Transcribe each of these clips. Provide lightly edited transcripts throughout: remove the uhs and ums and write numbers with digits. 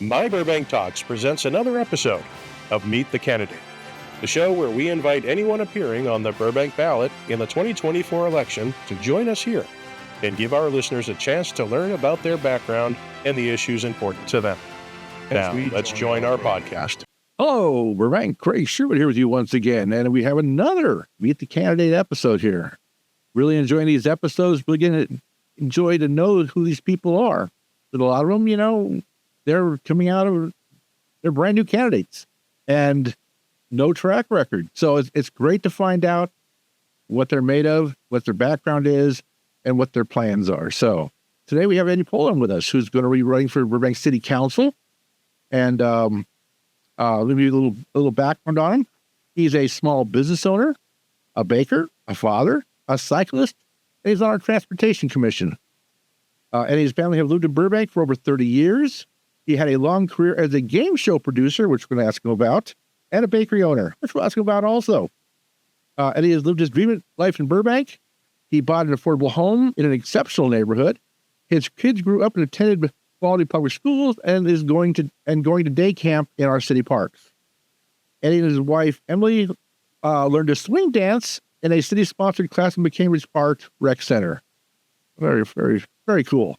My Burbank Talks presents another episode of Meet the Candidate, the show where we invite anyone appearing on the Burbank ballot in the 2024 election to join us here and give our listeners a chance to learn about their background and the issues important to them. Now, let's join our podcast. Hello, Burbank. Craig Sherwood here with you once again, and we have another Meet the Candidate episode here. Really enjoying these episodes. Really getting to enjoy to know who these people are. But a lot of them, they're coming out of, they're brand new candidates and no track record. So it's great to find out what they're made of, what their background is, and what their plans are. So today we have Eddy Polon with us, who's going to be running for Burbank City Council. And let me give you a little background on him. He's a small business owner, a baker, a father, a cyclist, and he's on our Transportation Commission. And his family have lived in Burbank for over 30 years. He had a long career as a game show producer, which we're going to ask him about, and a bakery owner, which we'll ask him about also. And he has lived his dream life in Burbank. He bought an affordable home in an exceptional neighborhood. His kids grew up and attended quality public schools and is going to day camp in our city parks. Eddie and his wife, Emily, learned to swing dance in a city-sponsored class in McCambridge Park Rec Center. Very, very, very cool.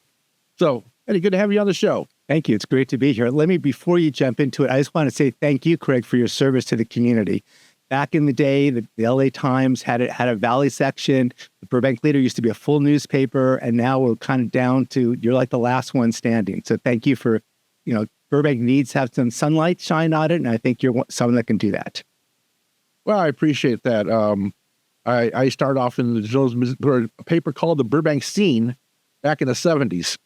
So, Eddie, good to have you on the show. Thank you. It's great to be here. Before you jump into it, I just want to say thank you, Craig, for your service to the community. Back in the day, the LA Times had a Valley section. The Burbank Leader used to be a full newspaper, and now we're kind of down to, you're like the last one standing. So thank you for, Burbank needs to have some sunlight shine on it, and I think you're someone that can do that. Well, I appreciate that. I started off in a paper called the Burbank Scene back in the 70s.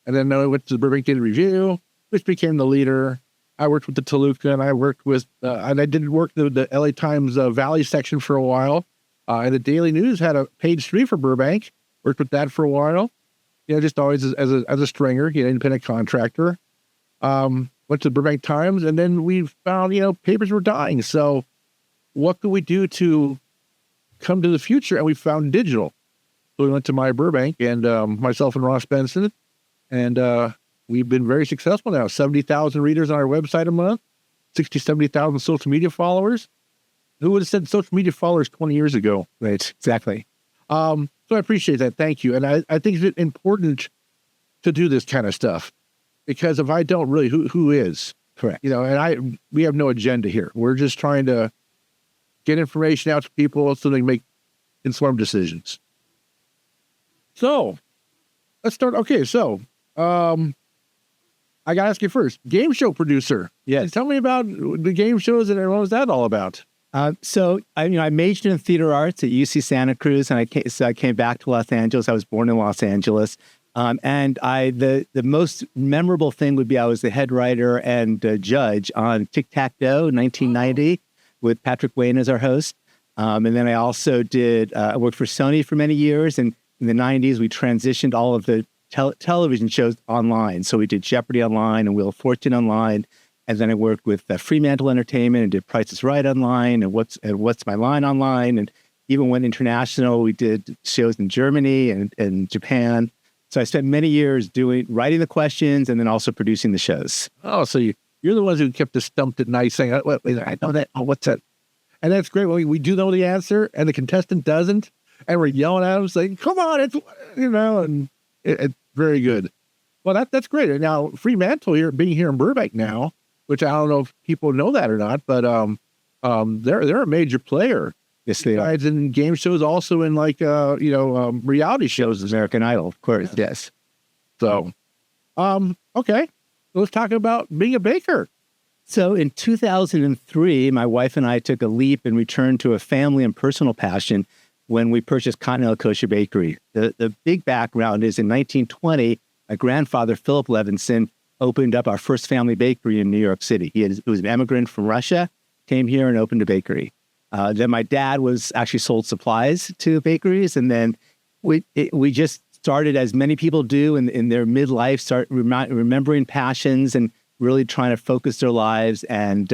And then I went to the Burbank Daily Review, which became the Leader. I worked with the Toluca, and I worked with, and I did work the LA Times Valley section for a while. And the Daily News had a page 3 for Burbank. Worked with that for a while. Just always as a stringer, independent contractor. Went to the Burbank Times, and then we found, papers were dying. So what could we do to come to the future? And we found digital. So we went to My Burbank, and myself and Ross Benson. And we've been very successful now. 70,000 readers on our website a month, 70,000 social media followers. Who would have said social media followers 20 years ago? Right, exactly. So I appreciate that. Thank you. And I think it's important to do this kind of stuff, because if I don't, really, who is? Correct. And we have no agenda here. We're just trying to get information out to people so they can make informed decisions. So let's start. Okay, so I got to ask you first, game show producer. Yes. Tell me about the game shows and what was that all about? So I majored in theater arts at UC Santa Cruz, and I came back to Los Angeles. I was born in Los Angeles. And the most memorable thing would be I was the head writer and judge on Tic-Tac-Toe 1990 with Patrick Wayne as our host. And then I also I worked for Sony for many years, and in the 90s, we transitioned all of the television shows online. So we did Jeopardy online and Wheel of Fortune online. And then I worked with Fremantle Entertainment and did Price is Right online and What's My Line online. And even went international. We did shows in Germany and Japan. So I spent many years writing the questions and then also producing the shows. Oh, so you're the ones who kept us stumped at night saying, wait, I know that. Oh, what's that? And that's great. Well, we do know the answer and the contestant doesn't. And we're yelling at them saying, come on, it's, and it's very good. Well, that's great. And now Fremantle being here in Burbank now, which I don't know if people know that or not, but they're a major player. Yes, they are. In game shows, also in reality shows. American Idol, of course. Yes. So, okay. Let's talk about being a baker. So in 2003, my wife and I took a leap and returned to a family and personal passion when we purchased Continental Kosher Bakery. The big background is in 1920, my grandfather, Philip Levinson, opened up our first family bakery in New York City. He was an immigrant from Russia, came here and opened a bakery. Then my dad actually sold supplies to bakeries. And then we just started, as many people do in their midlife, start remembering passions and really trying to focus their lives. And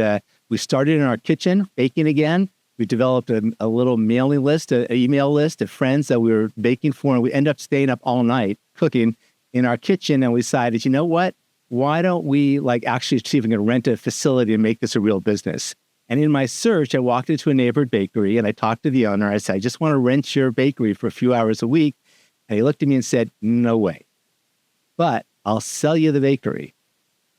we started in our kitchen, baking again. We developed a little mailing list, an email list of friends that we were baking for, and we ended up staying up all night cooking in our kitchen. And we decided, you know what? why don't we like actually see if we can rent a facility and make this a real business? And in my search, I walked into a neighborhood bakery and I talked to the owner. I said, I just want to rent your bakery for a few hours a week. And he looked at me and said, no way, but I'll sell you the bakery.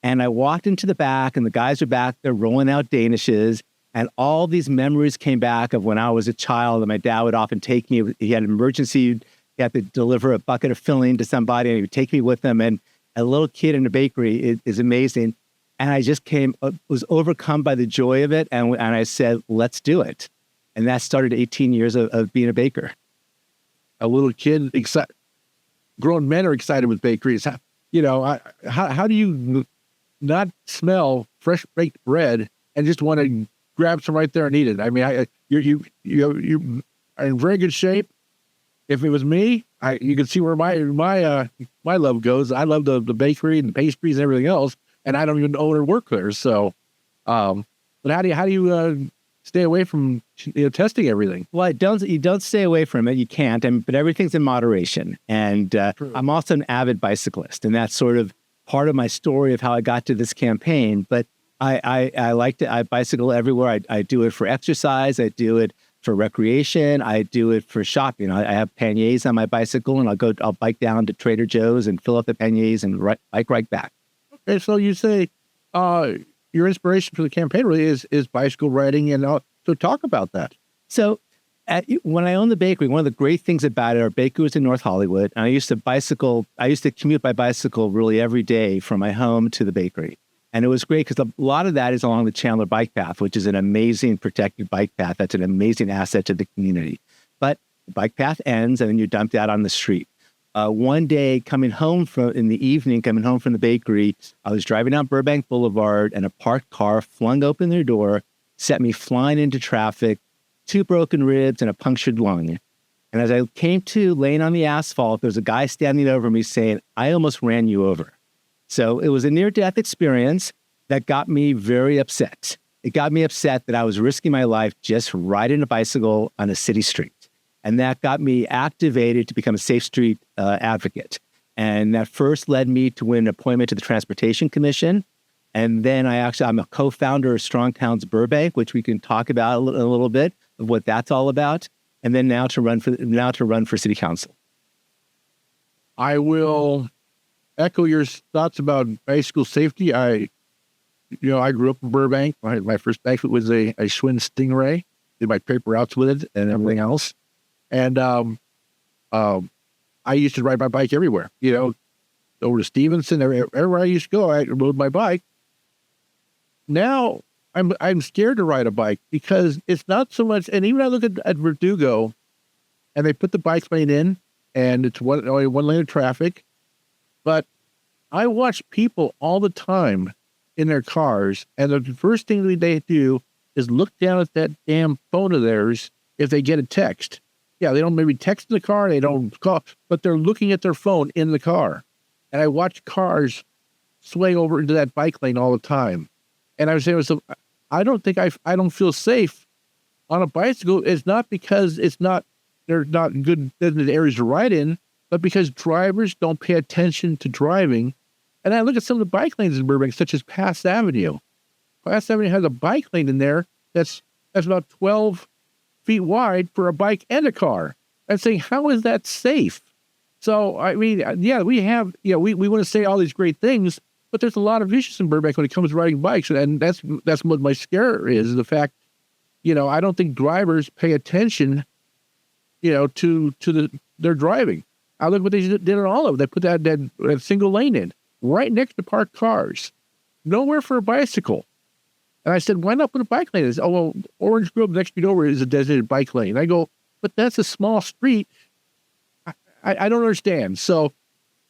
And I walked into the back and the guys were back there rolling out Danishes. And all these memories came back of when I was a child and my dad would often take me. He had an emergency. He had to deliver a bucket of filling to somebody and he would take me with him. And a little kid in a bakery is amazing. And I just was overcome by the joy of it. And I said, let's do it. And that started 18 years of being a baker. A little kid, grown men are excited with bakeries. How do you not smell fresh baked bread and just want to grab some right there and eat it? I mean, you are in very good shape. If it was me, you can see where my love goes. I love the bakery and the pastries and everything else, and I don't even own or work there. So, but how do you stay away from testing everything? Well, you don't stay away from it. You can't, but everything's in moderation. And I'm also an avid bicyclist, and that's sort of part of my story of how I got to this campaign. But I bicycle everywhere. I do it for exercise. I do it for recreation. I do it for shopping. I have panniers on my bicycle, and I'll bike down to Trader Joe's and fill up the panniers and bike right back. Okay, so you say your inspiration for the campaign really is bicycle riding, and so talk about that. So when I owned the bakery, one of the great things about it, our bakery was in North Hollywood, and I used to commute by bicycle really every day from my home to the bakery. And it was great because a lot of that is along the Chandler Bike Path, which is an amazing protected bike path. That's an amazing asset to the community. But the bike path ends and then you're dumped out on the street. One day coming home from the bakery, I was driving down Burbank Boulevard and a parked car flung open their door, set me flying into traffic, 2 broken ribs and a punctured lung. And as I came to laying on the asphalt, there was a guy standing over me saying, I almost ran you over. So it was a near-death experience that got me very upset. It got me upset that I was risking my life just riding a bicycle on a city street. And that got me activated to become a safe street advocate. And that first led me to win an appointment to the Transportation Commission. And then I'm a co-founder of Strong Towns Burbank, which we can talk about a little bit of what that's all about. And then now to run for city council. I will echo your thoughts about bicycle safety. I grew up in Burbank. My first bike was a Schwinn Stingray. Did my paper routes with it and everything else. And I used to ride my bike everywhere. Over to Stevenson, everywhere I used to go, I rode my bike. Now I'm scared to ride a bike because it's not so much. And even I look at Verdugo, and they put the bike lane in, and it's only one lane of traffic. But I watch people all the time in their cars, and the first thing they do is look down at that damn phone of theirs if they get a text. Yeah, they don't maybe text in the car, they don't call, but they're looking at their phone in the car. And I watch cars swing over into that bike lane all the time. And I was saying, I don't feel safe on a bicycle. It's not because they're not good designated areas to ride in, but because drivers don't pay attention to driving. And I look at some of the bike lanes in Burbank, such as Pass Avenue. Pass Avenue has a bike lane in there that's about 12 feet wide for a bike and a car. I'm saying, how is that safe? So, I mean, yeah, we want to say all these great things, but there's a lot of issues in Burbank when it comes to riding bikes. And that's what my scare is the fact, I don't think drivers pay attention, to their driving. I look what they did on all of them. They put that single lane in right next to parked cars, nowhere for a bicycle. And I said, why not put a bike lane? Oh, well, Orange Grove, the next street over, is a designated bike lane. I go, but that's a small street. I don't understand. So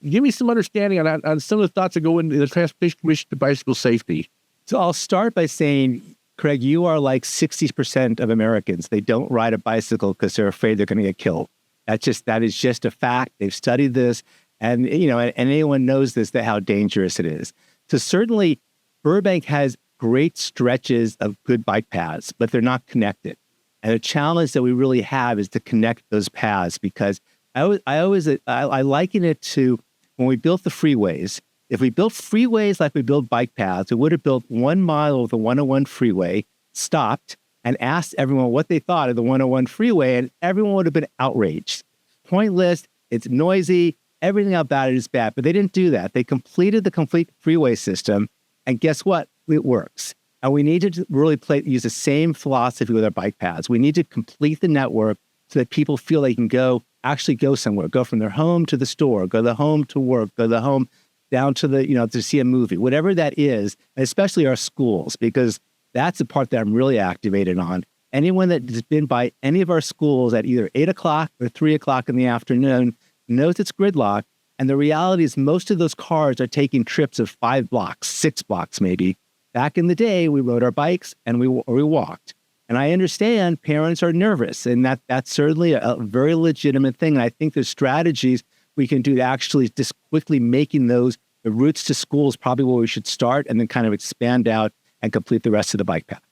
give me some understanding on some of the thoughts that go into the Transportation Commission to bicycle safety. So I'll start by saying, Craig, you are like 60% of Americans. They don't ride a bicycle because they're afraid they're going to get killed. That is just a fact. They've studied this. And, and anyone knows this, that how dangerous it is. So certainly Burbank has great stretches of good bike paths, but they're not connected. And the challenge that we really have is to connect those paths, because I liken it to when we built the freeways, If we built freeways like we build bike paths, we would have built 1 mile of the 101 freeway, stopped, and asked everyone what they thought of the 101 freeway, and everyone would have been outraged. Pointless, it's noisy, everything about it is bad. But they didn't do that. They completed the complete freeway system, and guess what? It works. And we need to really use the same philosophy with our bike paths. We need to complete the network so that people feel they can actually go somewhere, go from their home to the store, go the home to work, go the home down to to see a movie, whatever that is, and especially our schools, because that's the part that I'm really activated on. Anyone that has been by any of our schools at either 8 o'clock or 3 o'clock in the afternoon knows it's gridlock. And the reality is most of those cars are taking trips of 5 blocks, 6 blocks maybe. Back in the day, we rode our bikes and we walked. And I understand parents are nervous, and that's certainly a very legitimate thing. And I think there's strategies we can do to actually just quickly making the routes to school is probably where we should start, and then kind of expand out and complete the rest of the bike path.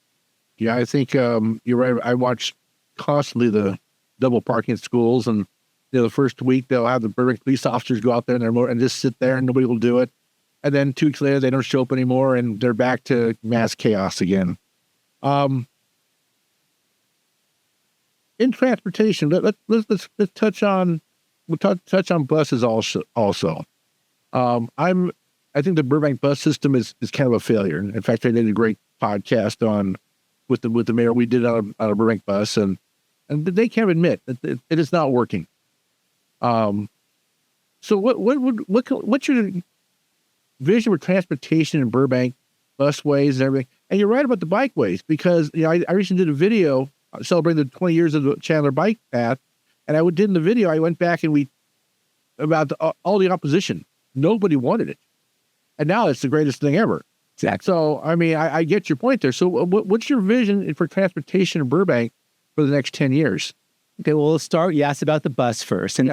Yeah, I think you're right. I watch constantly the double parking at schools, and the first week they'll have the Burbank police officers go out there and just sit there, and nobody will do it. And then 2 weeks later, they don't show up anymore, and they're back to mass chaos again. In transportation, let's touch on buses also. I think the Burbank bus system is kind of a failure. In fact, I did a great podcast with the mayor. We did on a Burbank bus, and they can't admit that it is not working. So what's your vision for transportation in Burbank, busways and everything? And you're right about the bikeways, because I recently did a video celebrating the 20 years of the Chandler bike path, and I did in the video. I went back and about all the opposition. Nobody wanted it, and now it's the greatest thing ever. Exactly. So I get your point there. So what's your vision for transportation in Burbank for the next 10 years? Okay, well, let's start. You asked about the bus first, and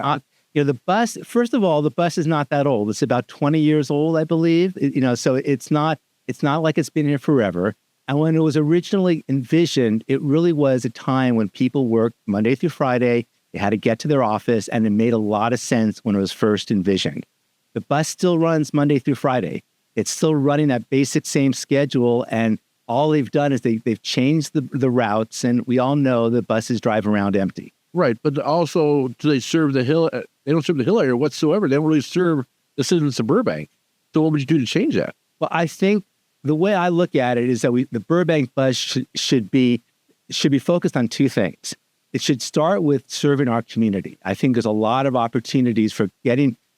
the bus. First of all, the bus is not that old. It's about 20 years old, I believe. So it's not like it's been here forever. And when it was originally envisioned, it really was a time when people worked Monday through Friday. They had to get to their office, and it made a lot of sense when it was first envisioned. The bus still runs Monday through Friday. It's still running that basic same schedule, and all they've done is they've changed the routes, and we all know the buses drive around empty. Right, but also do they serve the hill? They don't serve the hill area whatsoever. They don't really serve the citizens of Burbank. So what would you do to change that? Well, I think the way I look at it is that the Burbank bus should be focused on 2 things. It should start with serving our community. I think there's a lot of opportunities for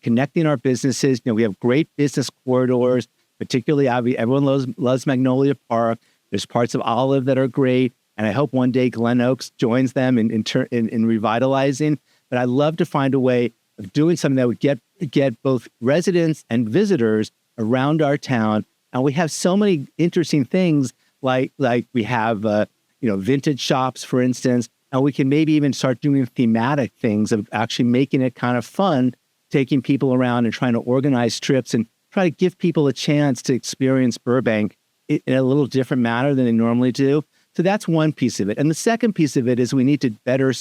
connecting our businesses. We have great business corridors, particularly everyone loves Magnolia Park. There's parts of Olive that are great, and I hope one day Glen Oaks joins them in revitalizing. But I'd love to find a way of doing something that would get both residents and visitors around our town. And we have so many interesting things, like we have vintage shops, for instance, and we can maybe even start doing thematic things of actually making it kind of fun, taking people around and trying to organize trips and try to give people a chance to experience Burbank in a little different manner than they normally do. So that's one piece of it. And the second piece of it is we need to better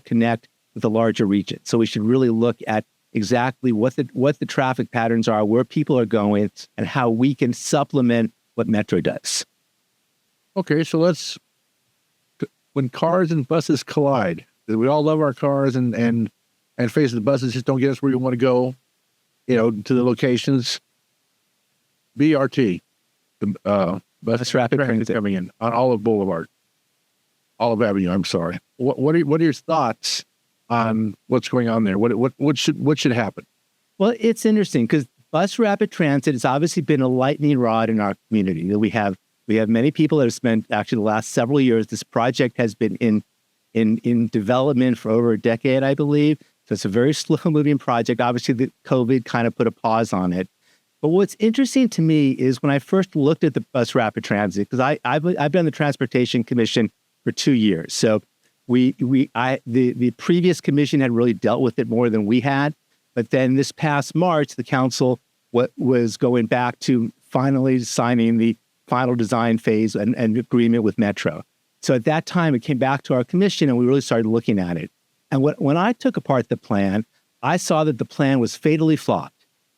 connect with the larger region. So we should really look at exactly what the traffic patterns are, where people are going, and how we can supplement what Metro does. Okay, so when cars and buses collide, we all love our cars and face the buses just don't get us where you want to go, to the locations. BRT, the bus rapid transit coming in on Olive Avenue. I'm sorry. What are your thoughts on what's going on there? What should happen? Well, it's interesting because bus rapid transit has obviously been a lightning rod in our community. We have many people that have spent actually the last several years. This project has been in development for over a decade, I believe. So it's a very slow moving project. Obviously, the COVID kind of put a pause on it. But what's interesting to me is when I first looked at the bus rapid transit, because I've been on the Transportation Commission for 2 years. So the previous commission had really dealt with it more than we had. But then this past March, the council was going back to finally signing the final design phase and agreement with Metro. So at that time, it came back to our commission and we really started looking at it. And when I took apart the plan, I saw that the plan was fatally flawed.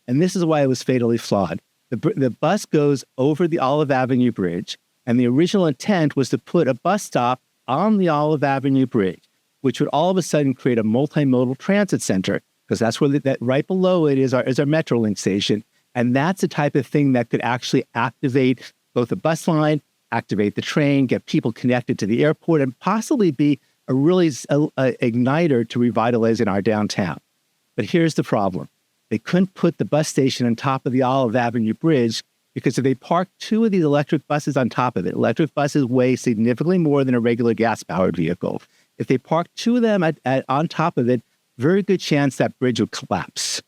And this is why it was fatally flawed. The bus goes over the Olive Avenue Bridge, and the original intent was to put a bus stop on the Olive Avenue Bridge, which would all of a sudden create a multimodal transit center, because that's where that right below it is our Metrolink station. And that's the type of thing that could actually activate both the bus line, activate the train, get people connected to the airport, and possibly be a really igniter to revitalizing our downtown. But here's the problem. They couldn't put the bus station on top of the Olive Avenue Bridge because if they park two of these electric buses on top of it, electric buses weigh significantly more than a regular gas-powered vehicle. If they park two of them on top of it, very good chance that bridge would collapse.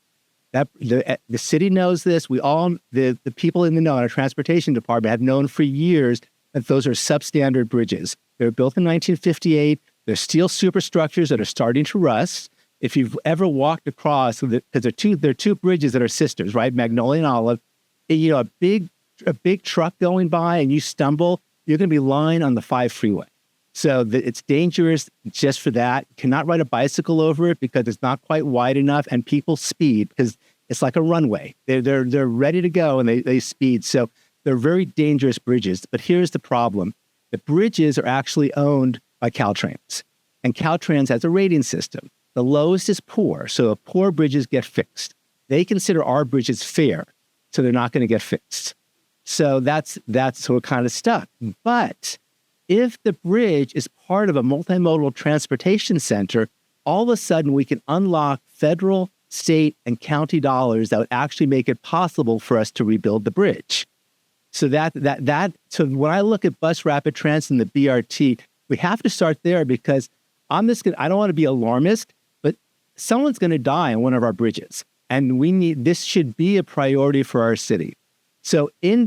The city knows this. We all, the people in the know, in our transportation department, have known for years that those are substandard bridges. They were built in 1958. They're steel superstructures that are starting to rust. If you've ever walked across, because they're two bridges that are sisters, right? Magnolia and Olive. You know, a big truck going by and you stumble, you're going to be lying on the 5 freeway. So it's dangerous just for that. You cannot ride a bicycle over it because it's not quite wide enough, and people speed because it's like a runway. They're ready to go and they speed. So they're very dangerous bridges. But here's the problem: the bridges are actually owned by Caltrans, and Caltrans has a rating system. The lowest is poor, so poor bridges get fixed. They consider our bridges fair, so they're not going to get fixed. So that's so we're kind of stuck. But if the bridge is part of a multimodal transportation center, all of a sudden we can unlock federal, state, and county dollars that would actually make it possible for us to rebuild the bridge. So so when I look at bus rapid transit and the BRT, we have to start there because I don't want to be alarmist, but someone's going to die on one of our bridges. And this should be a priority for our city. So in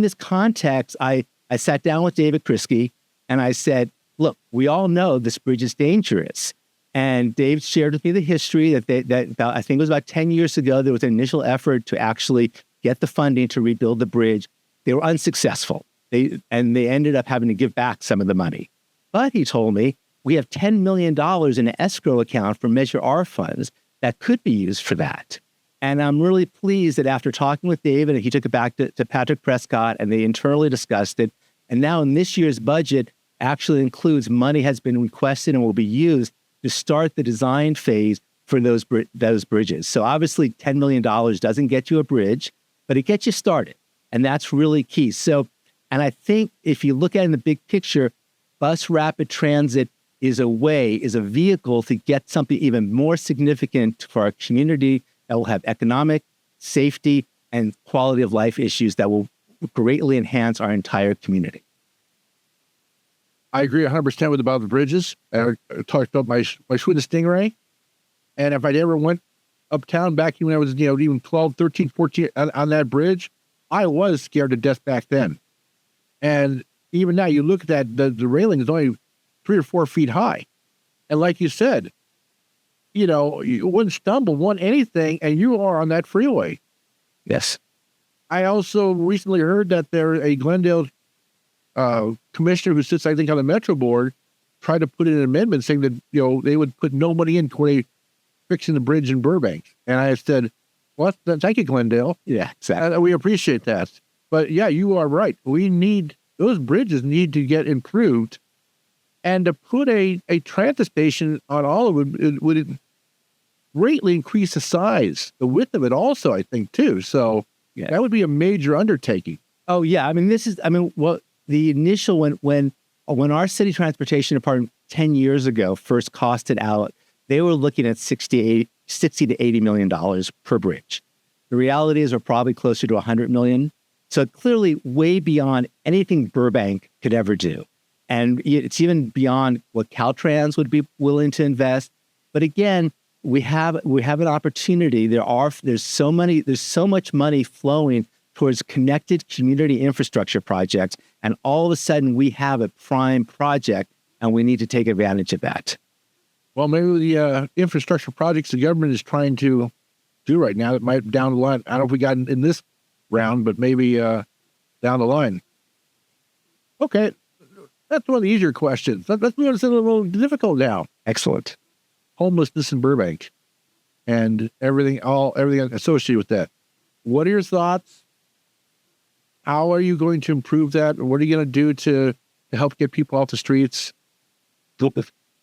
this context, I sat down with David Kriske and I said, look, we all know this bridge is dangerous. And Dave shared with me the history that I think it was about 10 years ago, there was an initial effort to actually get the funding to rebuild the bridge. They were unsuccessful. They ended up having to give back some of the money. But he told me, we have $10 million in an escrow account for Measure R funds that could be used for that. And I'm really pleased that after talking with David, he took it back to Patrick Prescott and they internally discussed it. And now in this year's budget actually includes money has been requested and will be used to start the design phase for those bridges. So obviously $10 million doesn't get you a bridge, but it gets you started. And that's really key. So, and I think if you look at it in the big picture, bus rapid transit is a vehicle to get something even more significant for our community that will have economic, safety, and quality of life issues that will greatly enhance our entire community. I agree 100% about the bridges. I talked about my Schwinn Stingray. And if I'd ever went uptown back when I was, even 12, 13, 14 on that bridge, I was scared to death back then. And even now, you look at that, the railing is only 3 or 4 feet high. And like you said, you wouldn't stumble, want anything, and you are on that freeway. Yes. I also recently heard that a Glendale commissioner who sits, I think, on the Metro board tried to put in an amendment saying that, they would put no money in toward fixing the bridge in Burbank. And I said, well, thank you, Glendale. Yeah, exactly. We appreciate that. But yeah, you are right. Those bridges need to get improved. And to put a transit station on all of it would greatly increase the size, the width of it also, I think, too. So yeah, that would be a major undertaking. Oh, yeah. The initial, when our city transportation department 10 years ago first costed out, they were looking at $60 to $80 million per bridge. The reality is we're probably closer to $100 million. So clearly way beyond anything Burbank could ever do. And it's even beyond what Caltrans would be willing to invest. But again, we have an opportunity. There's so much money flowing towards connected community infrastructure projects. And all of a sudden we have a prime project and we need to take advantage of that. Well, maybe the infrastructure projects the government is trying to do right now that might down the line. I don't know if we got in this round, but maybe down the line. Okay. That's one of the easier questions. Let's move on to something a little difficult now. Excellent. Homelessness in Burbank and everything associated with that. What are your thoughts? How are you going to improve that? What are you going to do to help get people off the streets? Give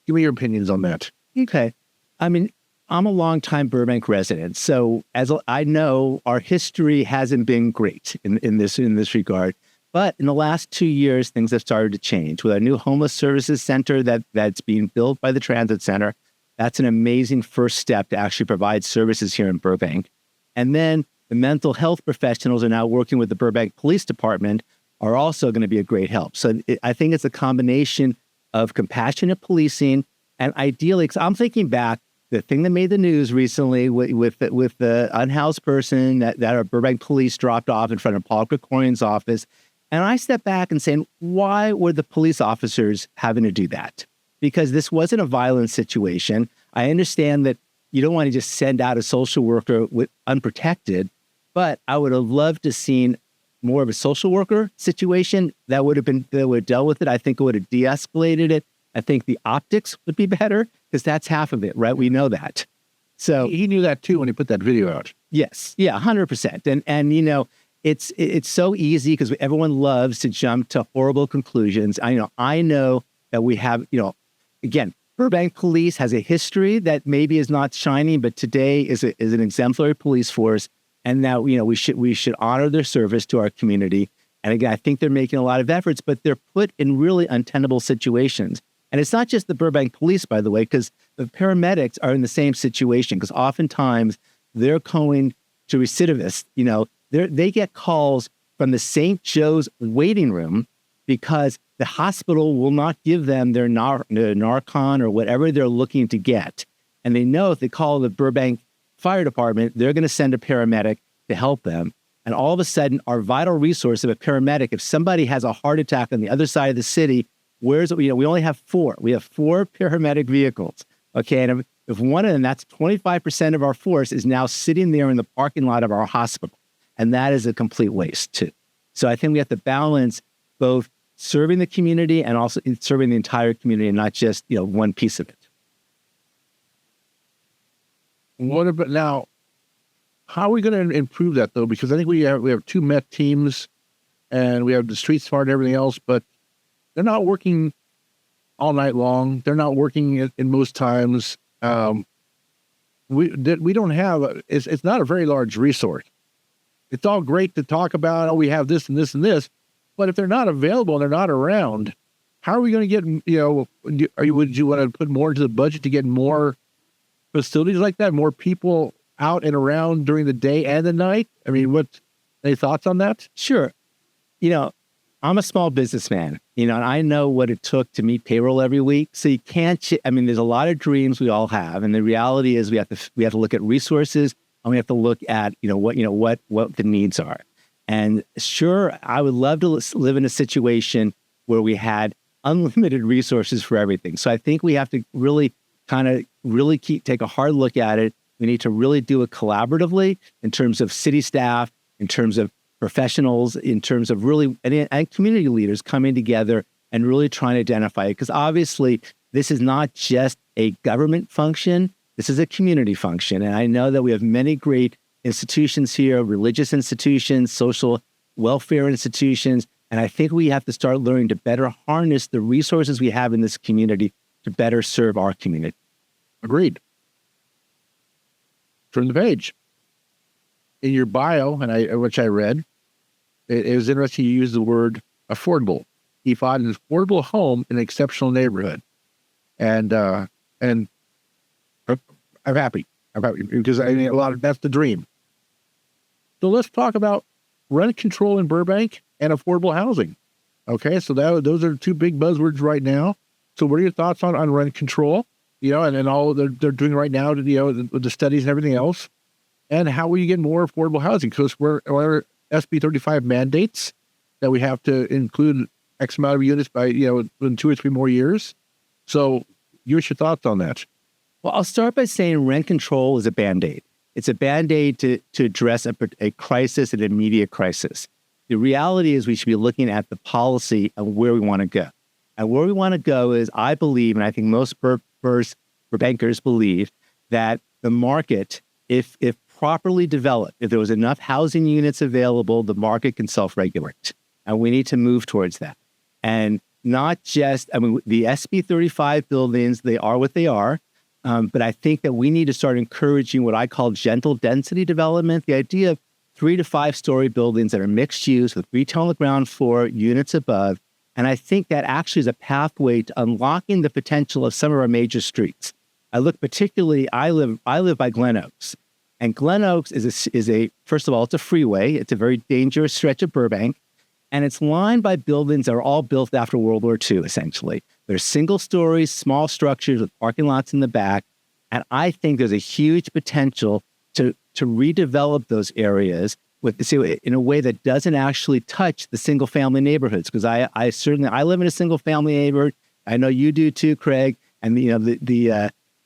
me your opinions on that. Okay. I mean, I'm a longtime Burbank resident, so I know, our history hasn't been great in this regard. But in the last 2 years, things have started to change. With our new homeless services center that's being built by the Transit Center, that's an amazing first step to actually provide services here in Burbank. And then the mental health professionals are now working with the Burbank Police Department are also going to be a great help. So I think it's a combination of compassionate policing and ideally, because I'm thinking back, the thing that made the news recently with the unhoused person that our Burbank police dropped off in front of Paul Krikorian's office. And I stepped back and saying, why were the police officers having to do that? Because this wasn't a violent situation. I understand that you don't want to just send out a social worker unprotected, but I would have loved to have seen more of a social worker situation that would have dealt with it. I think it would have de-escalated it. I think the optics would be better because that's half of it, right? We know that. So he knew that too when he put that video out. Yes. Yeah, 100%. And it's so easy because everyone loves to jump to horrible conclusions. I know that we have, again, Burbank Police has a history that maybe is not shining, but today is an exemplary police force. And now, we should honor their service to our community. And again, I think they're making a lot of efforts, but they're put in really untenable situations. And it's not just the Burbank Police, by the way, because the paramedics are in the same situation, because oftentimes they're going to recidivists. They get calls from the St. Joe's waiting room because the hospital will not give them their Narcan or whatever they're looking to get. And they know if they call the Burbank Fire Department, they're going to send a paramedic to help them. And all of a sudden, our vital resource of a paramedic, if somebody has a heart attack on the other side of the city, we only have 4. We have 4 paramedic vehicles. Okay. And if one of them, that's 25% of our force, is now sitting there in the parking lot of our hospital. And that is a complete waste too. So I think we have to balance both serving the community and also serving the entire community and not just, one piece of it. What about now? How are we going to improve that though? Because I think we have 2 Met teams and we have the Street Smart and everything else, but they're not working all night long. They're not working in most times. We don't have, it's not a very large resource. It's all great to talk about, we have this and this and this, but if they're not available and they're not around, how are we going to get, would you want to put more into the budget to get more facilities like that, more people out and around during the day and the night? I mean, any thoughts on that? Sure. I'm a small businessman, and I know what it took to meet payroll every week. So you can't, there's a lot of dreams we all have. And the reality is we have to look at resources and we have to look at, what the needs are. And sure, I would love to live in a situation where we had unlimited resources for everything. So I think we have to really take a hard look at it. We need to really do it collaboratively in terms of city staff, in terms of professionals, in terms of really, and community leaders coming together and really trying to identify it. Because obviously, this is not just a government function, this is a community function. And I know that we have many great institutions here, religious institutions, social welfare institutions. And I think we have to start learning to better harness the resources we have in this community to better serve our community. Agreed. Turn the page. In your bio, which I read, it was interesting you used the word affordable. He fought an affordable home in an exceptional neighborhood. And I'm happy. Because that's the dream. So let's talk about rent control in Burbank and affordable housing. Okay, so those are 2 big buzzwords right now. So what are your thoughts on rent control? And all they're doing right now, with the studies and everything else. And how will you get more affordable housing? Because we're SB 35 mandates that we have to include X amount of units by, in 2 or 3 more years. So what's your thoughts on that? Well, I'll start by saying rent control is a Band-Aid. It's a Band-Aid to address a crisis, an immediate crisis. The reality is we should be looking at the policy of where we want to go. And where we want to go is, I believe, and I think most Burbankers believe, that the market, if properly developed, if there was enough housing units available, the market can self-regulate. And we need to move towards that. And not just, the SB 35 buildings, they are what they are. But I think that we need to start encouraging what I call gentle density development, the idea of 3 to 5 story buildings that are mixed use with retail on the ground floor, units above. And I think that actually is a pathway to unlocking the potential of some of our major streets. I live by Glen Oaks. And Glen Oaks is a first of all, it's a freeway. It's a very dangerous stretch of Burbank. And it's lined by buildings that are all built after World War II, essentially. They're single stories, small structures with parking lots in the back. And I think there's a huge potential to redevelop those areas in a way that doesn't actually touch the single family neighborhoods. Because I live in a single family neighborhood. I know you do too, Craig. And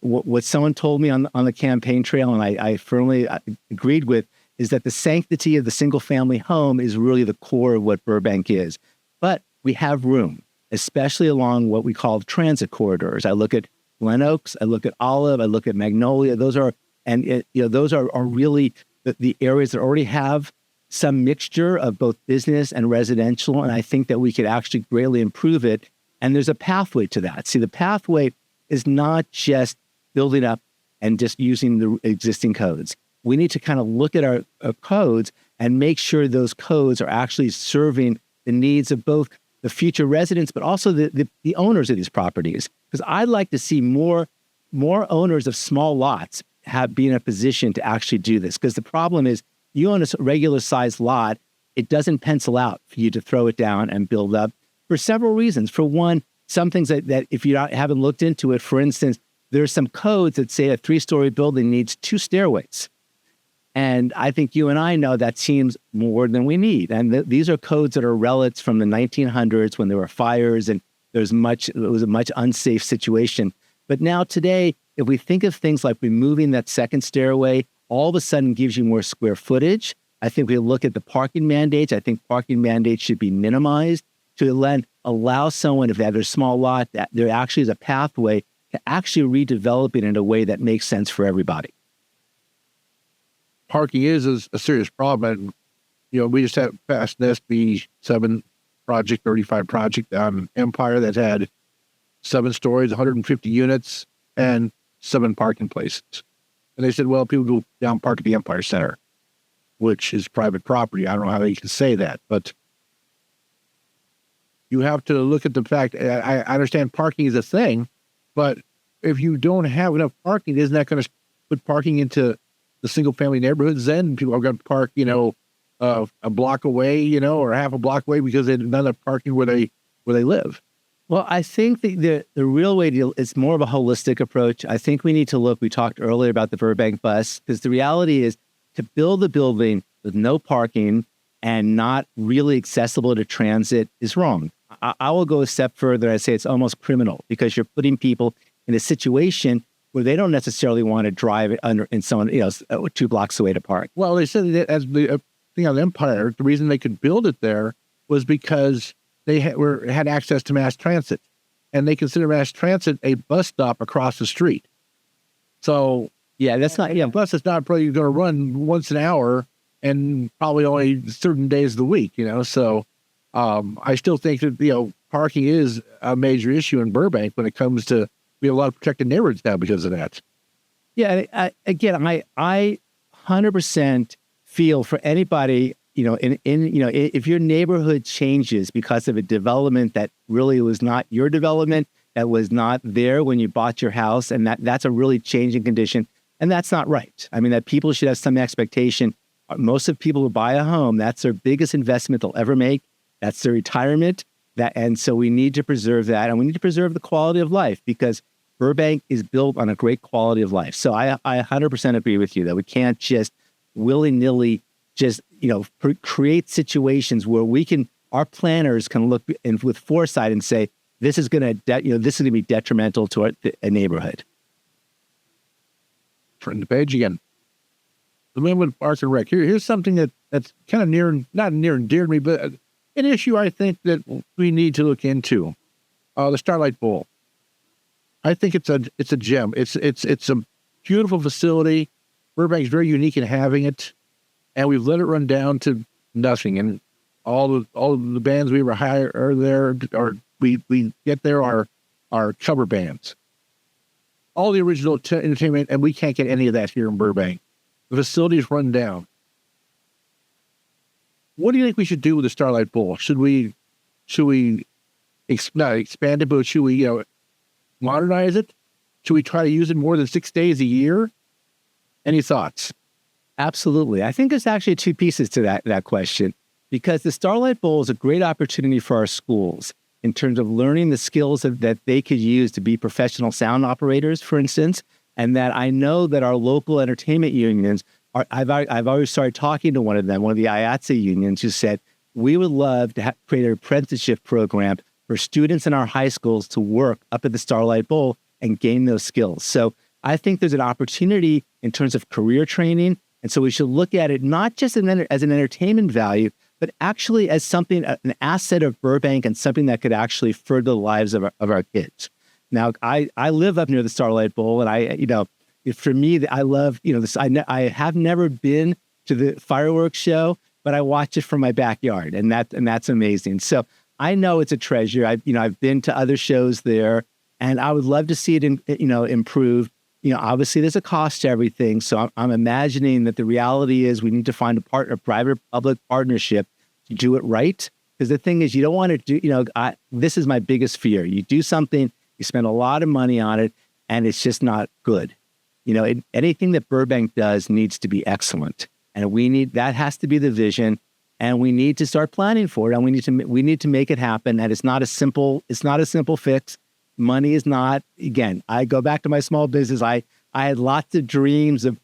what someone told me on the campaign trail, and I firmly agreed with, is that the sanctity of the single family home is really the core of what Burbank is. But we have room, especially along what we call transit corridors. I look at Glen Oaks, I look at Olive, I look at Magnolia. Those are really the areas that already have some mixture of both business and residential. And I think that we could actually greatly improve it. And there's a pathway to that. See, the pathway is not just building up and just using the existing codes. We need to kind of look at our codes and make sure those codes are actually serving the needs of both the future residents, but also the owners of these properties. Because I'd like to see more owners of small lots be in a position to actually do this. Because the problem is, you own a regular sized lot, it doesn't pencil out for you to throw it down and build up for several reasons. For one, some things that if you haven't looked into it, for instance, there's some codes that say a 3-story building needs 2 stairways. And I think you and I know that seems more than we need. And these are codes that are relics from the 1900s when there were fires and it was a much unsafe situation. But now today, if we think of things like removing that second stairway, all of a sudden gives you more square footage. I think we look at the parking mandates. I think parking mandates should be minimized to then allow someone, if they have a small lot, that there actually is a pathway to actually redevelop it in a way that makes sense for everybody. Parking is a serious problem. And, we just had passed an SB 7 project, 35 project on Empire that had 7 stories, 150 units, and 7 parking places. And they said, well, people go down park at the Empire Center, which is private property. I don't know how you can say that, but you have to look at the fact, I understand parking is a thing, but if you don't have enough parking, isn't that going to put parking into the single family neighborhoods? Then people are going to park, a block away, or half a block away because there's not enough parking where they live. Well, I think the real way it's more of a holistic approach. I think we need to look, we talked earlier about the Burbank bus, because the reality is to build a building with no parking and not really accessible to transit is wrong. I will go a step further. I say it's almost criminal because you're putting people in a situation where they don't necessarily want to drive it in someone, 2 blocks away to park. Well, they said that as the thing on Empire, the reason they could build it there was because they had access to mass transit, and they consider mass transit a bus stop across the street. So yeah, that's not. Yeah, bus is not probably going to run once an hour, and probably only certain days of the week. So I still think that parking is a major issue in Burbank when it comes to. We have a lot of protected neighborhoods now because of that. Yeah, I 100% feel for anybody. If your neighborhood changes because of a development that really was not your development, that was not there when you bought your house, and that's a really changing condition, and that's not right. I mean, that people should have some expectation. Most of people who buy a home, that's their biggest investment they'll ever make. That's their retirement. And so we need to preserve that, and we need to preserve the quality of life because Burbank is built on a great quality of life. So I 100% agree with you that we can't just willy-nilly create situations where our planners can look with foresight and say, this is going to be detrimental to a neighborhood. Turn the page again. The man with Parks and Rec. Here's something that's kind of not near and dear to me, but an issue I think that we need to look into. The Starlight Bowl. I think it's a gem. It's a beautiful facility. Burbank's very unique in having it, and we've let it run down to nothing. And all the bands we ever hire are there, or we get there are cover bands. All the original entertainment, and we can't get any of that here in Burbank. The facility's run down. What do you think we should do with the Starlight Bowl? Should we not expand it, but should we modernize it? Should we try to use it more than 6 days a year? Any thoughts? Absolutely. I think there's actually two pieces to that question, because the Starlight Bowl is a great opportunity for our schools in terms of learning the skills that they could use to be professional sound operators, for instance, and that I know that our local entertainment unions I've already started talking to one of them, one of the IATSE unions, who said, we would love to create an apprenticeship program for students in our high schools to work up at the Starlight Bowl and gain those skills. So I think there's an opportunity in terms of career training. And so we should look at it not just as an entertainment value, but actually as something, an asset of Burbank and something that could actually further the lives of our kids. Now, I live up near the Starlight Bowl, and for me, I love, this. I have never been to the fireworks show, but I watch it from my backyard, and that's amazing. So I know it's a treasure. I've been to other shows there, and I would love to see it, improve. Obviously there's a cost to everything. So I'm imagining that the reality is we need to find a private-public partnership to do it right. Because the thing is, you don't want to do, this is my biggest fear. You do something, you spend a lot of money on it, and it's just not good. Anything that Burbank does needs to be excellent. And that has to be the vision. And we need to start planning for it. And we need to make it happen. And it's not a simple fix. Money is not, again, I go back to my small business. I had lots of dreams of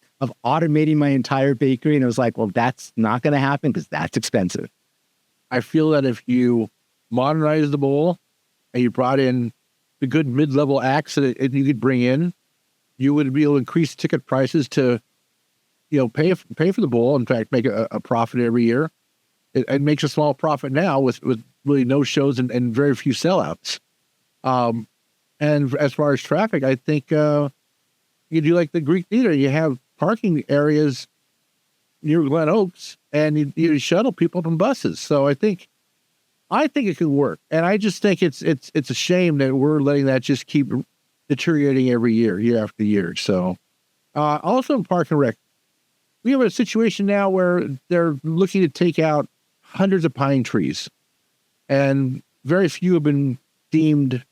automating my entire bakery. And it was like, well, that's not going to happen because that's expensive. I feel that if you modernize the bowl and you brought in the good mid-level acts that you could bring in, you would be able to increase ticket prices to, pay for the bowl. In fact, make a profit every year. It makes a small profit now with really no shows and very few sellouts. And as far as traffic, I think you do like the Greek Theater. You have parking areas near Glen Oaks, and you shuttle people from buses. So I think it could work. And I just think it's a shame that we're letting that just keep deteriorating every year after year. So also in Park and Rec, we have a situation now where they're looking to take out hundreds of pine trees, and very few have been deemed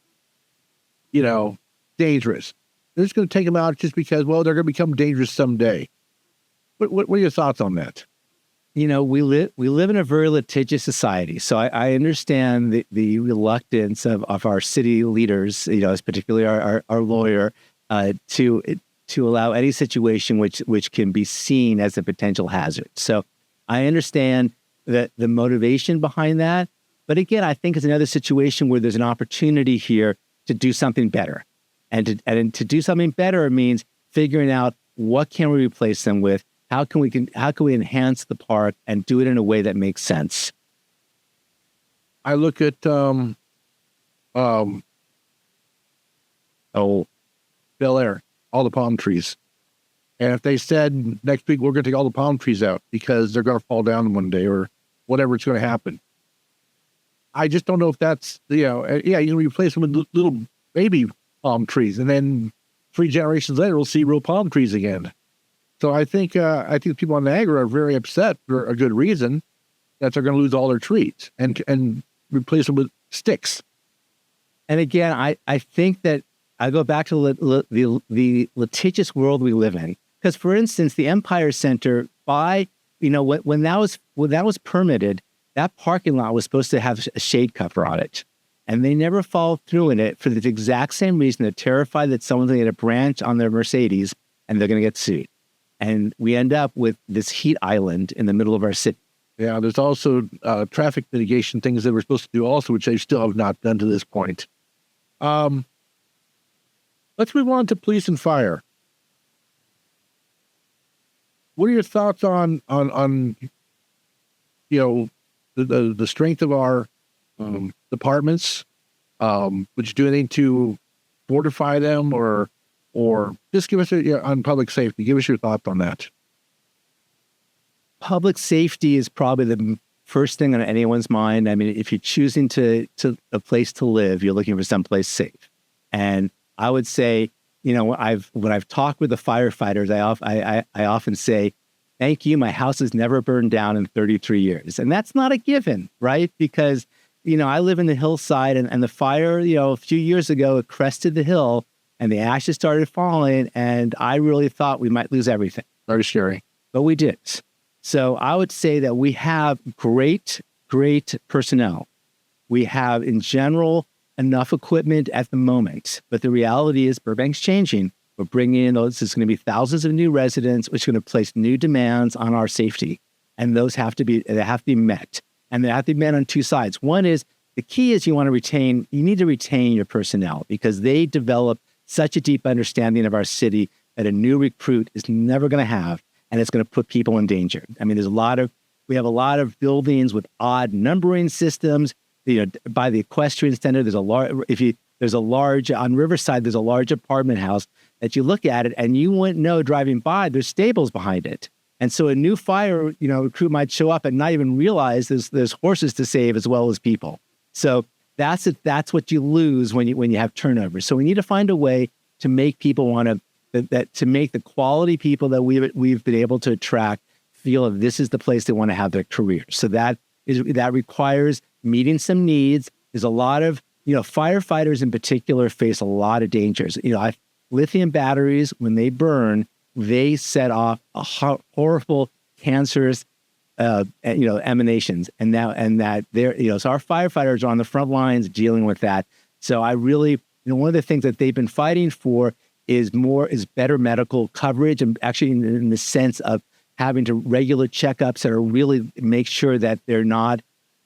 dangerous. They're just going to take them out just because, well, they're going to become dangerous someday. What are your thoughts on that? We live in a very litigious society. So I understand the reluctance of our city leaders, particularly our lawyer, to allow any situation which can be seen as a potential hazard. So I understand the motivation behind that. But again, I think it's another situation where there's an opportunity here to do something better. And to do something better means figuring out what can we replace them with, how can we enhance the park and do it in a way that makes sense. I look at Bel Air, all the palm trees. And if they said next week we're going to take all the palm trees out because they're going to fall down one day or whatever's going to happen, I just don't know if that's, you can replace them with little baby palm trees, and then 3 generations later, we'll see real palm trees again. So I think people in Niagara are very upset for a good reason that they're going to lose all their trees and replace them with sticks. And again, I think that I go back to the litigious world we live in. Because, for instance, the Empire Center, when that was permitted, that parking lot was supposed to have a shade cover on it. And they never followed through in it for the exact same reason. They're terrified that someone's going to get a branch on their Mercedes and they're going to get sued. And we end up with this heat island in the middle of our city. Yeah, there's also traffic mitigation things that we're supposed to do also, which they still have not done to this point. Let's move on to police and fire. What are your thoughts on the strength of our departments? Would you do anything to fortify them or or just give us on public safety. Give us your thoughts on that. Public safety is probably the first thing on anyone's mind. I mean, if you're choosing to a place to live, you're looking for someplace safe. And I would say, when I've talked with the firefighters, I often say, thank you. My house has never burned down in 33 years. And that's not a given, right? Because, I live in the hillside and the fire, a few years ago, it crested the hill and the ashes started falling. And I really thought we might lose everything. Very scary. But we did. So I would say that we have great personnel. We have, in general, enough equipment at the moment. But the reality is Burbank's changing. We're bringing in those. There's going to be thousands of new residents, which are going to place new demands on our safety. And those have to be met. And they have to be met on two sides. One is, the key is you need to retain your personnel because they develop such a deep understanding of our city that a new recruit is never going to have. And it's going to put people in danger. I mean, we have a lot of buildings with odd numbering systems. By the equestrian center, there's a large on Riverside, there's a large apartment house that you look at it and you wouldn't know driving by, there's stables behind it. And so a new fire, recruit might show up and not even realize there's horses to save as well as people. So that's what you lose when you have turnover. So we need to find a way to make people to make the quality people that we've been able to attract feel that this is the place they want to have their career. So that requires meeting some needs. There's a lot of, firefighters in particular face a lot of dangers. Lithium batteries, when they burn, they set off a horrible cancerous, emanations. And that so our firefighters are on the front lines dealing with that. So I really, one of the things that they've been fighting for is better medical coverage, and actually in the sense of having to regular checkups that are really make sure that they're not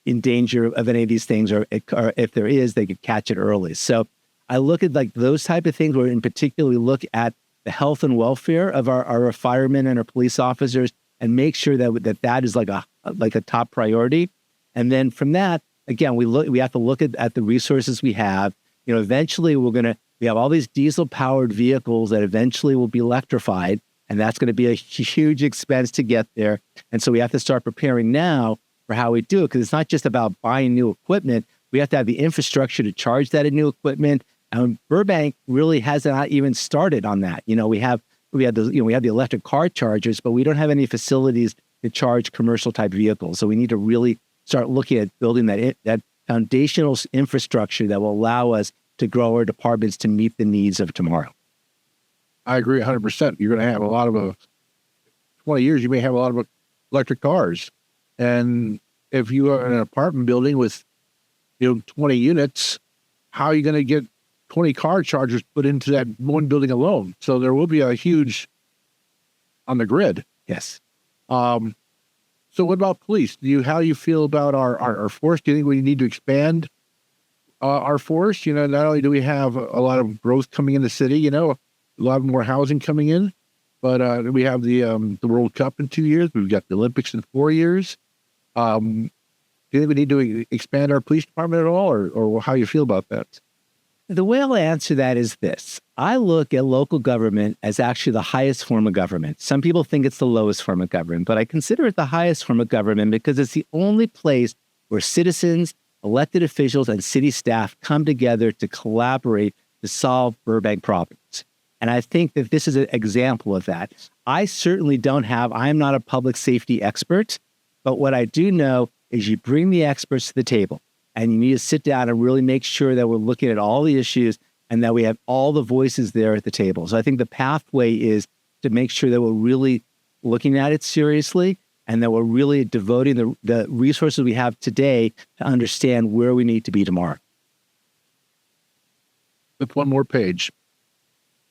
in danger of any of these things, or if there is, they could catch it early. So I look at those type of things where in particular we look at the health and welfare of our firemen and our police officers and make sure that is like a top priority. And then from that, again, we have to look at the resources we have. Eventually we have all these diesel powered vehicles that eventually will be electrified, and that's going to be a huge expense to get there. And so we have to start preparing now for how we do it, because it's not just about buying new equipment. We have to have the infrastructure to charge that new equipment. And Burbank really hasn't even started on that. We have the electric car chargers, but we don't have any facilities to charge commercial type vehicles. So we need to really start looking at building that foundational infrastructure that will allow us to grow our departments to meet the needs of tomorrow. I agree 100%. You're going to have a lot of 20 years, you may have a lot of electric cars. And if you are in an apartment building with 20 units, how are you going to get 20 car chargers put into that one building alone? So there will be a huge on the grid. Yes. So what about police? How do you feel about our force? Do you think we need to expand our force? Not only do we have a lot of growth coming in the city, a lot more housing coming in, but we have the World Cup in 2 years. We've got the Olympics in 4 years. Do you think we need to expand our police department at all, or how you feel about that? The way I'll answer that is this. I look at local government as actually the highest form of government. Some people think it's the lowest form of government, but I consider it the highest form of government because it's the only place where citizens, elected officials, and city staff come together to collaborate to solve Burbank problems. And I think that this is an example of that. I certainly I'm not a public safety expert, but what I do know is you bring the experts to the table. And you need to sit down and really make sure that we're looking at all the issues and that we have all the voices there at the table. So I think the pathway is to make sure that we're really looking at it seriously and that we're really devoting the resources we have today to understand where we need to be tomorrow. With one more page.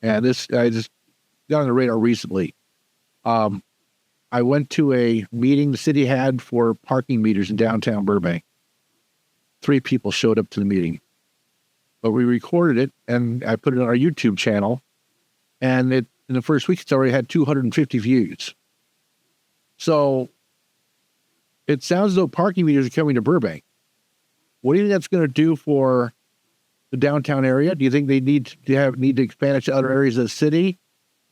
And this, I just got on the radar recently. I went to a meeting the city had for parking meters in downtown Burbank. 3 people showed up to the meeting, but we recorded it and I put it on our YouTube channel, and in the first week, it's already had 250 views. So it sounds as though parking meters are coming to Burbank. What do you think that's going to do for the downtown area? Do you think they need to expand it to other areas of the city?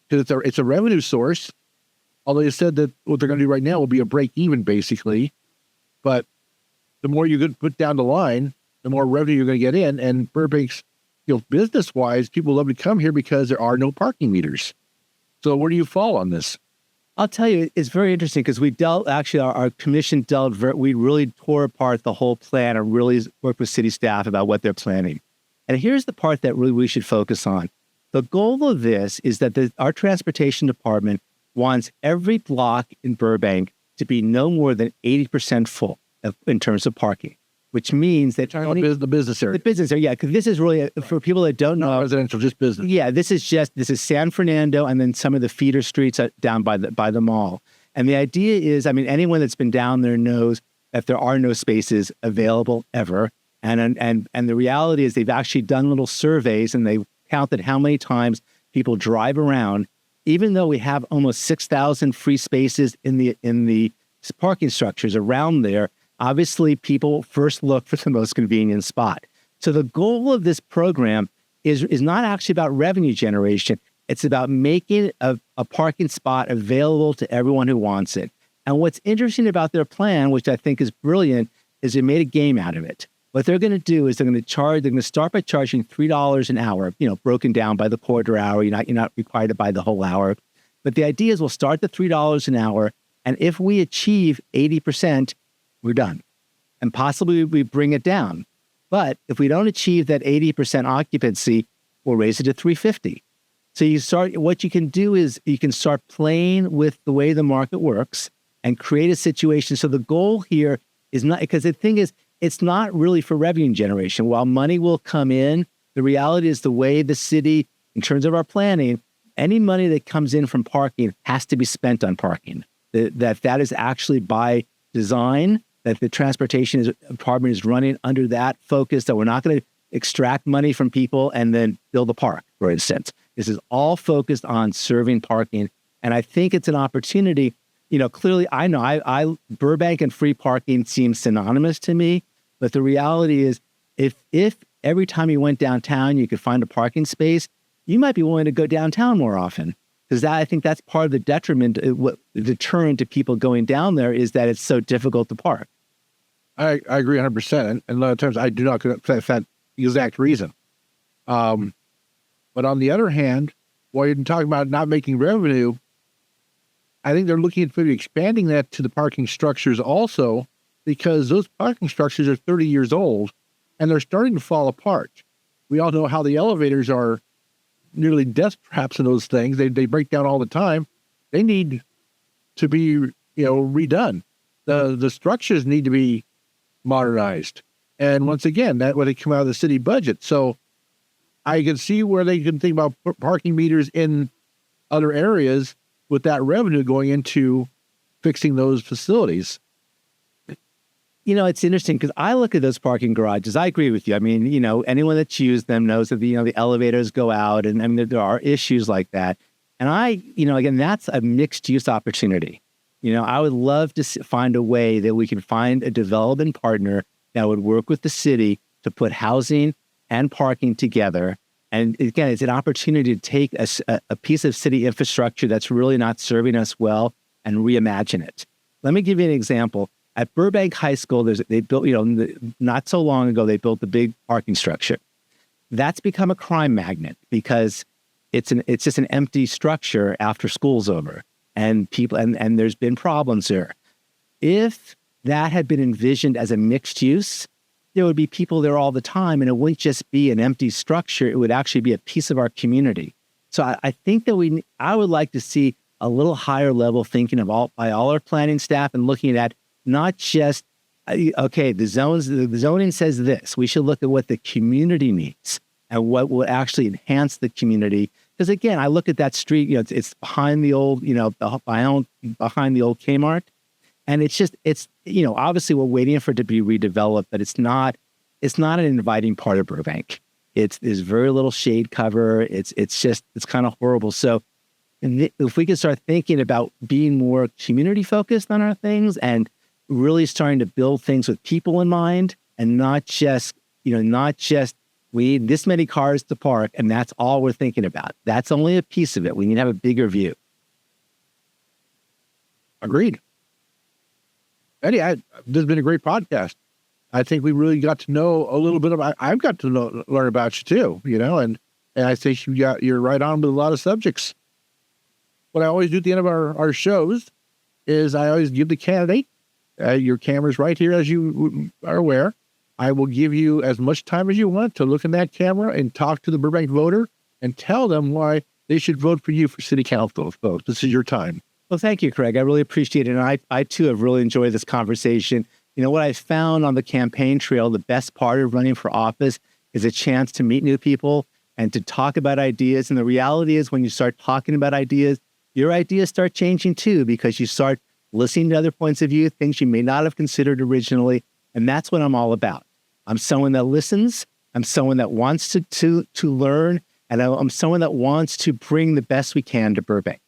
Because it's a revenue source. Although you said that what they're going to do right now will be a break even, basically. But the more you could put down the line, the more revenue you're going to get in. And Burbank's, business-wise, people love to come here because there are no parking meters. So where do you fall on this? I'll tell you, it's very interesting because we dealt, actually, our commission we really tore apart the whole plan and really worked with city staff about what they're planning. And here's the part that really we should focus on. The goal of this is that our transportation department wants every block in Burbank to be no more than 80% full in terms of parking, which means that the business area. The business area, yeah, because this is really, for people that don't know. Not residential, just business. Yeah, this is San Fernando and then some of the feeder streets down by the mall. And the idea is, anyone that's been down there knows that there are no spaces available ever. And the reality is they've actually done little surveys and they counted how many times people drive around. Even though we have almost 6,000 free spaces in the parking structures around there, obviously people first look for the most convenient spot. So the goal of this program is not actually about revenue generation. It's about making a parking spot available to everyone who wants it. And what's interesting about their plan, which I think is brilliant, is they made a game out of it. What they're going to do is they're going to start by charging $3 an hour, broken down by the quarter hour. You're not required to buy the whole hour. But the idea is we'll start the $3 an hour. And if we achieve 80%, we're done. And possibly we bring it down. But if we don't achieve that 80% occupancy, we'll raise it to $3.50. So what you can do is you can start playing with the way the market works and create a situation. So the goal here is not, because the thing is, it's not really for revenue generation. While money will come in, the reality is the way the city, in terms of our planning, any money that comes in from parking has to be spent on parking. That is actually by design, that the transportation department is running under that focus, that we're not going to extract money from people and then build a park, for instance. This is all focused on serving parking. And I think it's an opportunity. Clearly, I know Burbank and free parking seems synonymous to me. But the reality is, if every time you went downtown, you could find a parking space, you might be willing to go downtown more often. Because I think that's part of the the deterrent to people going down there is that it's so difficult to park. I agree 100%. And a lot of times I do not for that exact reason. But on the other hand, while you're talking about not making revenue, I think they're looking at maybe expanding that to the parking structures also, because those parking structures are 30 years old and they're starting to fall apart. We all know how the elevators are nearly death traps in those things. They break down all the time. They need to be, redone. The structures need to be modernized. And once again, that would come out of the city budget. So I can see where they can think about parking meters in other areas with that revenue going into fixing those facilities. It's interesting because I look at those parking garages. I agree with you. Anyone that's used them knows that the elevators go out, and there are issues like that. And again, that's a mixed use opportunity. I would love to find a way that we can find a development partner that would work with the city to put housing and parking together. And again, it's an opportunity to take a piece of city infrastructure that's really not serving us well and reimagine it. Let me give you an example. At Burbank High School, they built, not so long ago, they built the big parking structure. That's become a crime magnet because it's just an empty structure after school's over, and there's been problems there. If that had been envisioned as a mixed use, there would be people there all the time, and it wouldn't just be an empty structure. It would actually be a piece of our community. So I think that I would like to see a little higher level thinking by all our planning staff and looking at not just, okay, the zoning says this. We should look at what the community needs and what will actually enhance the community. Because again, I look at that street, it's behind the old, behind the old Kmart. And it's obviously we're waiting for it to be redeveloped, but it's not an inviting part of Burbank. There's very little shade cover. It's kind of horrible. So if we could start thinking about being more community focused on our things and really starting to build things with people in mind and not just We need this many cars to park, and that's all we're thinking about. That's only a piece of it. We need to have a bigger view. Agreed. Eddy, this has been a great podcast. I think we really got to know a little bit about, I've got to learn about you too, and I think you're right on with a lot of subjects. What I always do at the end of our shows is I always give the candidate, your camera's right here as you are aware. I will give you as much time as you want to look in that camera and talk to the Burbank voter and tell them why they should vote for you for city council, folks. This is your time. Well, thank you, Craig. I really appreciate it. And I too have really enjoyed this conversation. What I found on the campaign trail, the best part of running for office is a chance to meet new people and to talk about ideas. And the reality is when you start talking about ideas, your ideas start changing too, because you start listening to other points of view, things you may not have considered originally. And that's what I'm all about. I'm someone that listens. I'm someone that wants to learn. And I'm someone that wants to bring the best we can to Burbank.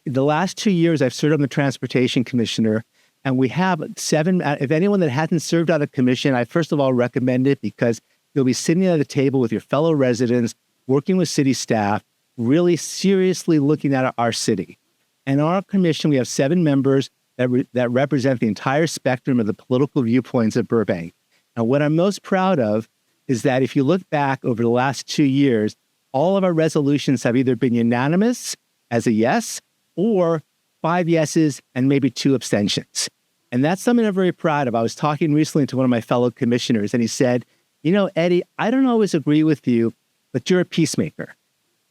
The last 2 years, I've served on the Transportation Commissioner, and we have 7. If anyone that hasn't served on a commission, I first of all recommend it because you'll be sitting at a table with your fellow residents, working with city staff, really seriously looking at our city. And our commission, we have 7 members that represent the entire spectrum of the political viewpoints of Burbank. And what I'm most proud of is that if you look back over the last 2 years, all of our resolutions have either been unanimous as a yes or 5 yeses and maybe 2 abstentions. And that's something I'm very proud of. I was talking recently to one of my fellow commissioners, and he said, Eddy, I don't always agree with you, but you're a peacemaker.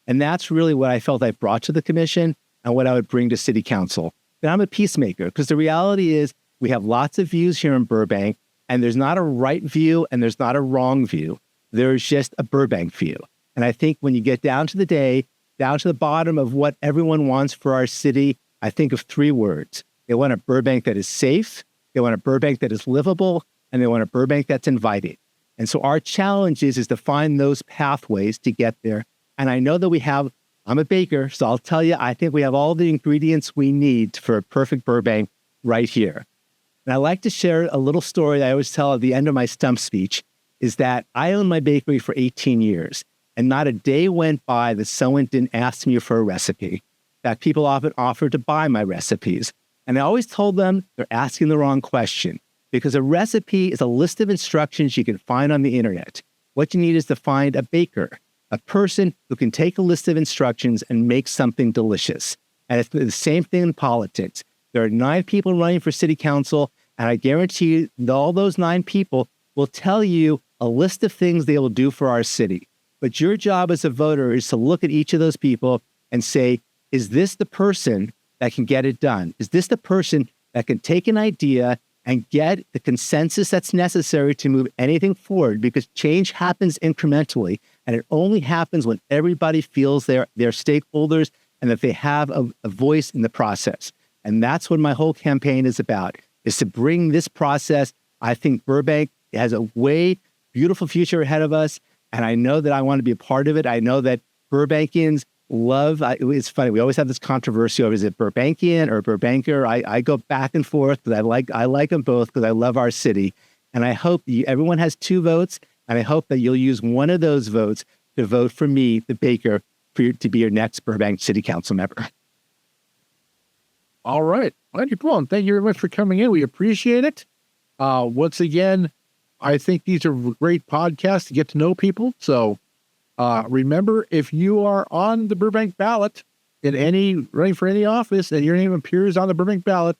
And that's really what I felt I brought to the commission and what I would bring to city council. That I'm a peacemaker, because the reality is we have lots of views here in Burbank, and there's not a right view and there's not a wrong view. There's just a Burbank view. And I think when you get down to the bottom of what everyone wants for our city, I think of 3 words. They want a Burbank that is safe, they want a Burbank that is livable, and they want a Burbank that's inviting. And so our challenge is to find those pathways to get there. And I know that I'm a baker, so I'll tell you, I think we have all the ingredients we need for a perfect Burbank right here. And I like to share a little story that I always tell at the end of my stump speech, is that I owned my bakery for 18 years, and not a day went by that someone didn't ask me for a recipe. In fact, people often offered to buy my recipes. And I always told them they're asking the wrong question, because a recipe is a list of instructions you can find on the internet. What you need is to find a baker, a person who can take a list of instructions and make something delicious. And it's the same thing in politics. There are 9 people running for city council, and I guarantee you that all those 9 people will tell you a list of things they will do for our city. But your job as a voter is to look at each of those people and say, is this the person that can get it done? Is this the person that can take an idea and get the consensus that's necessary to move anything forward? Because change happens incrementally, and it only happens when everybody feels they're stakeholders and that they have a voice in the process. And that's what my whole campaign is about, is to bring this process. I think Burbank has a beautiful future ahead of us, and I know that I want to be a part of it. I know that Burbankians it's funny, we always have this controversy over, is it Burbankian or Burbanker? I go back and forth, because I like them both because I love our city. And I hope everyone has 2 votes, and I hope that you'll use one of those votes to vote for me, the baker, to be your next Burbank City Council member. All right. Eddy Polon, thank you very much for coming in. We appreciate it. Once again, I think these are great podcasts to get to know people. So remember, if you are on the Burbank ballot running for any office and your name appears on the Burbank ballot,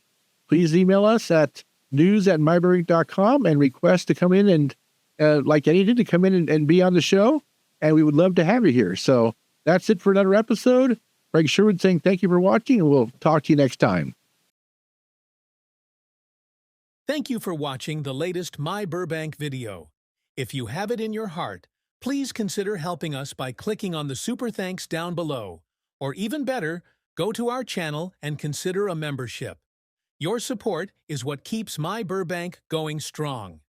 please email us at news@myburbank.com and request to come in and like Eddy did, to come in and be on the show. And we would love to have you here. So that's it for another episode. Craig Sherwood saying thank you for watching, and we'll talk to you next time. Thank you for watching the latest My Burbank video. If you have it in your heart, please consider helping us by clicking on the super thanks down below. Or even better, go to our channel and consider a membership. Your support is what keeps My Burbank going strong.